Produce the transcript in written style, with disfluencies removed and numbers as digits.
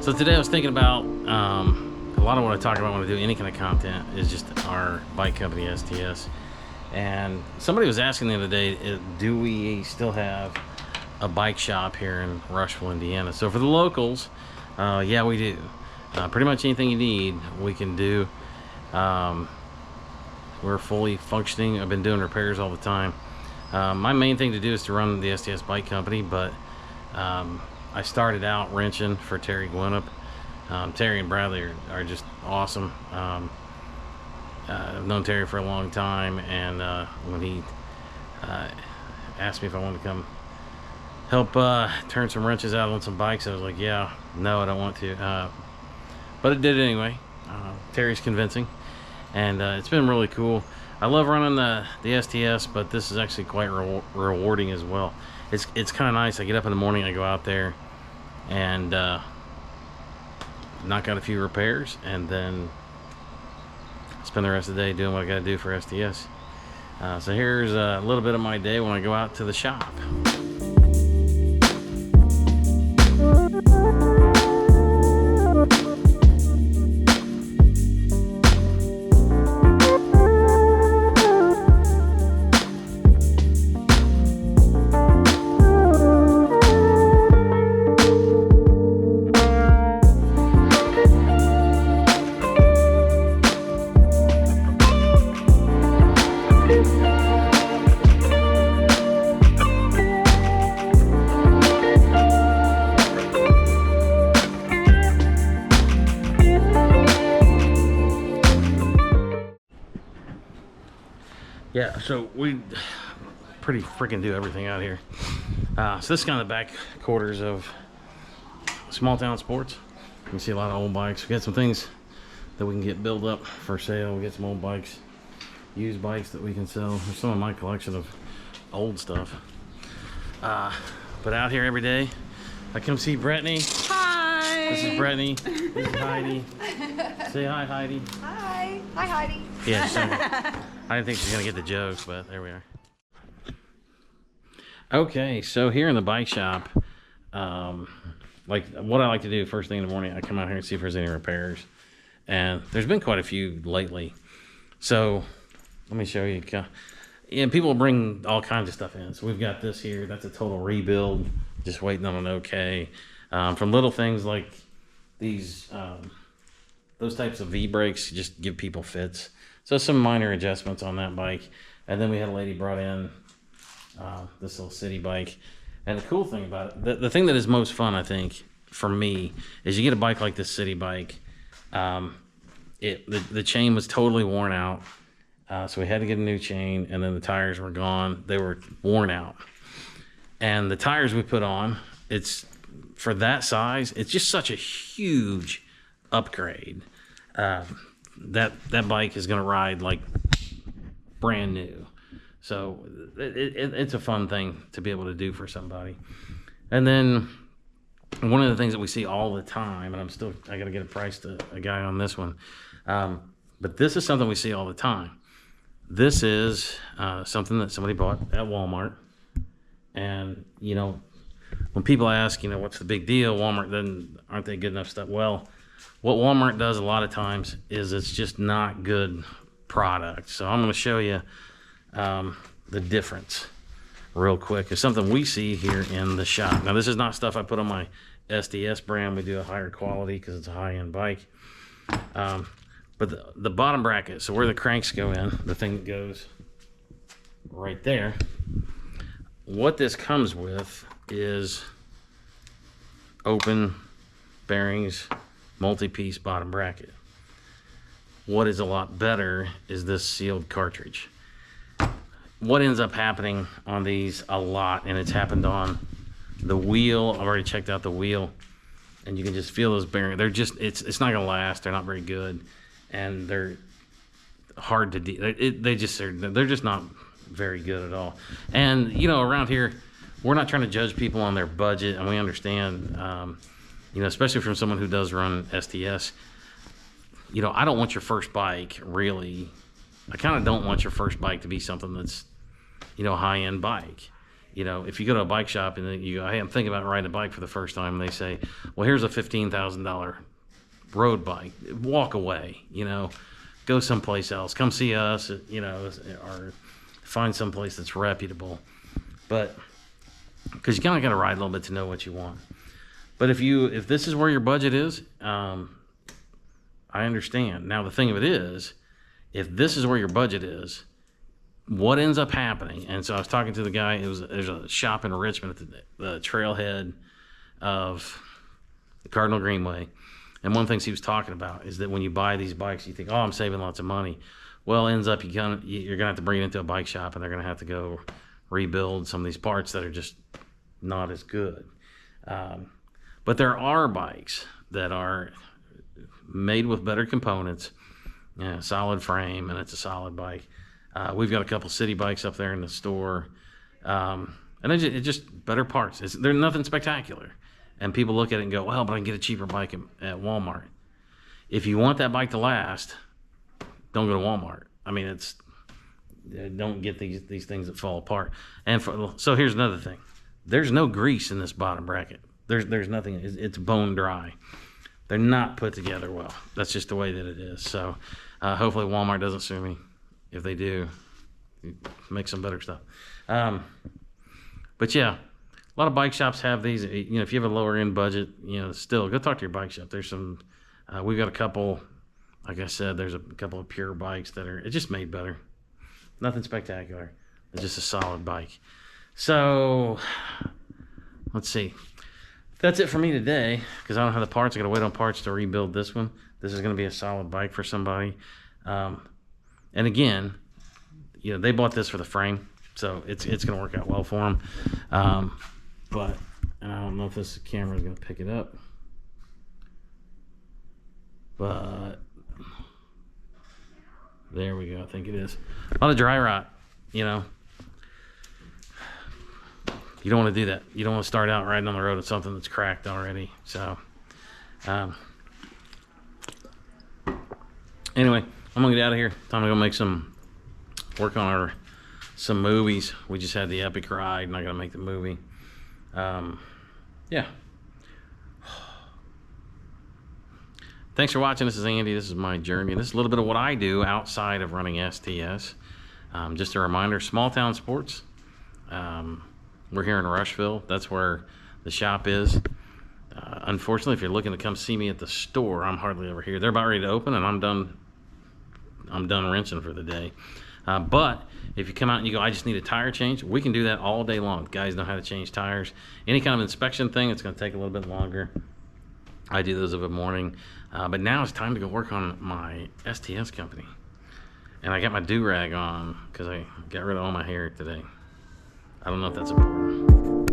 So today I was thinking about a lot of what I talk about when I do any kind of content is just our bike company, STS. And somebody was asking the other day, do we still have a bike shop here in Rushville, Indiana? So for the locals, yeah, we do. Pretty much anything you need, we can do. We're fully functioning. I've been doing repairs all the time. My main thing to do is to run the STS bike company, but I started out wrenching for Terry Gwinnett. Terry and Bradley are just awesome. I've known Terry for a long time, and when he asked me if I wanted to come help turn some wrenches out on some bikes, I was like, yeah, no, I don't want to. But I did it anyway. Terry's convincing, and it's been really cool. I love running the STS, but this is actually quite rewarding as well. It's kind of nice. I get up in the morning, I go out there and knock out a few repairs, and then spend the rest of the day doing what I got to do for STS. So here's a little bit of my day when I go out to the shop. Yeah, so we pretty freaking do everything out here. So this is kind of the back quarters of Small Town Sports. You can see a lot of old bikes. We got some things that we can get built up for sale. We get some old bikes, used bikes that we can sell. There's some of my collection of old stuff. But out here every day, I come see Brittany. Hi. This is Brittany. This is Heidi. Say hi, Heidi. Hi. Hi, Heidi. Yeah, so I didn't think she was gonna get the jokes, but there we are. Okay, so here in the bike shop, like what I like to do first thing in the morning, I come out here and see if there's any repairs, and there's been quite a few lately. So let me show you. Yeah, people bring all kinds of stuff in. So we've got this here. That's a total rebuild, just waiting on an okay. From little things like these, those types of V brakes, just give people fits. So some minor adjustments on that bike. And then we had a lady brought in this little city bike. And the cool thing about it, the thing that is most fun, I think, for me, is you get a bike like this city bike. The chain was totally worn out. So we had to get a new chain, and then the tires were gone. They were worn out. And the tires we put on, it's for that size, it's just such a huge upgrade. That bike is going to ride like brand new. So it's a fun thing to be able to do for somebody. And then one of the things that we see all the time, and I got to get a price to a guy on this one. But this is something we see all the time. This is something that somebody bought at Walmart. And, you know, when people ask, you know, what's the big deal? Walmart, aren't they good enough stuff? Well, what Walmart does a lot of times is it's just not good product. So I'm going to show you the difference real quick. It's something we see here in the shop. Now, this is not stuff I put on my SDS brand. We do a higher quality because it's a high-end bike. But the bottom bracket, so where the cranks go in, the thing that goes right there, what this comes with is open bearings, multi-piece bottom bracket. What is a lot better is this sealed cartridge. What ends up happening on these a lot, and it's happened on the wheel, I've already checked out the wheel, and you can just feel those bearings. They're just, it's not gonna last. They're not very good, and they're hard to they're just not very good at all. And you know, around here, we're not trying to judge people on their budget, and we understand, you know, especially from someone who does run STS. You know, I don't want your first bike, really. I kind of don't want your first bike to be something that's, you know, a high-end bike. You know, if you go to a bike shop and then you go, hey, I'm thinking about riding a bike for the first time, and they say, well, here's a $15,000 road bike. Walk away, you know, go someplace else. Come see us, you know, or find someplace that's reputable. But because you kind of got to ride a little bit to know what you want. But if this is where your budget is, I understand. Now the thing of it is, if this is where your budget is, what ends up happening? And so I was talking to the guy. There's a shop in Richmond at the trailhead of the Cardinal Greenway. And one of the things he was talking about is that when you buy these bikes, you think, oh, I'm saving lots of money. Well, it ends up you're going to have to bring it into a bike shop, and they're going to have to go rebuild some of these parts that are just not as good. But there are bikes that are made with better components, solid frame, and it's a solid bike. We've got a couple city bikes up there in the store, and it's just better parts. They're nothing spectacular. And people look at it and go, well, but I can get a cheaper bike at Walmart. If you want that bike to last, don't go to Walmart. I mean, don't get these things that fall apart. And so here's another thing. There's no grease in this bottom bracket. There's nothing. It's bone dry. They're not put together well. That's just the way that it is. So hopefully Walmart doesn't sue me. If they do, make some better stuff. But yeah, a lot of bike shops have these. You know, if you have a lower end budget, you know, still go talk to your bike shop. There's some. We've got a couple. Like I said, there's a couple of pure bikes that are. It's just made better. Nothing spectacular. It's just a solid bike. So let's see. That's it for me today because I don't have the parts. I got to wait on parts to rebuild this one. This is going to be a solid bike for somebody. And again, you know, they bought this for the frame, so it's going to work out well for them. But and I don't know if this camera is going to pick it up, but there we go. I think it is. A lot of dry rot, you know. You don't want to do that. You don't want to start out riding on the road with something that's cracked already. So, anyway, I'm gonna get out of here. Time to go make some work on some movies. We just had the epic ride, and I gotta make the movie. Yeah. Thanks for watching. This is Andy. This is my journey. This is a little bit of what I do outside of running STS. Just a reminder, small town sports. We're here in Rushville. That's where the shop is. Unfortunately, if you're looking to come see me at the store, I'm hardly ever here. They're about ready to open, and I'm done wrenching for the day. But if you come out and you go, I just need a tire change, we can do that all day long. Guys know how to change tires. Any kind of inspection thing, it's going to take a little bit longer. I do those of a morning. But now it's time to go work on my STS company. And I got my do-rag on because I got rid of all my hair today. I don't know if that's important.